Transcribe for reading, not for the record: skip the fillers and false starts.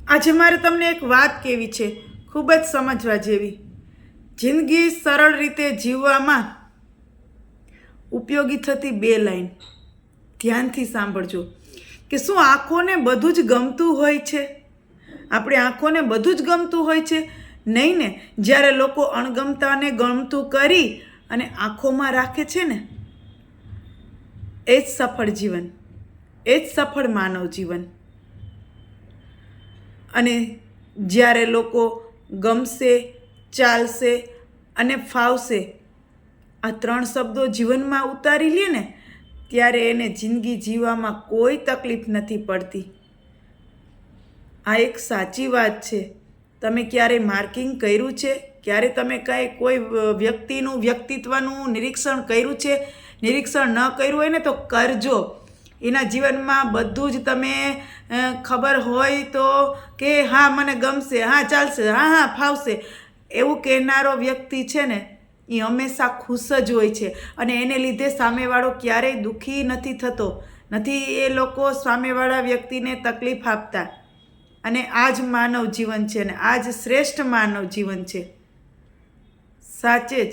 આજે મારે તમને એક વાત કહેવી છે, ખૂબ જ સમજવા જેવી. જિંદગી સરળ રીતે જીવવામાં ઉપયોગી થતી 2 લાઈન ધ્યાનથી સાંભળજો. કે શું આંખોને બધું જ ગમતું હોય છે? આપણે આંખોને બધું જ ગમતું હોય છે? નહીં ને. જ્યારે લોકો અણગમતાને ગમતું કરી અને આંખોમાં રાખે છે ને, એ જ સફળ જીવન, એ જ સફળ માનવ જીવન. અને જ્યારે લોકો ગમશે, ચાલશે અને ફાવશે આ 3 શબ્દો જીવનમાં ઉતારી લે ને, ત્યારે એને જિંદગી જીવવામાં કોઈ તકલીફ નથી પડતી. આ એક સાચી વાત છે. તમે ક્યારે માર્કિંગ કર્યું છે? ક્યારે તમે કોઈ વ્યક્તિનું વ્યક્તિત્વનું નિરીક્ષણ કર્યું છે? નિરીક્ષણ ન કર્યું હોય ને તો કરજો. એના જીવનમાં બધું જ તમે ખબર હોય તો કે હા મને ગમશે, હા ચાલશે, હા ફાવશે, એવું કહેનારો વ્યક્તિ છે ને, એ હંમેશા ખુશ જ હોય છે. અને એને લીધે સામેવાળો ક્યારેય દુઃખી નથી થતો, નથી એ લોકો સામેવાળા વ્યક્તિને તકલીફ આપતા. અને આ જ માનવ જીવન છે, અને આ જ શ્રેષ્ઠ માનવ જીવન છે. સાચે જ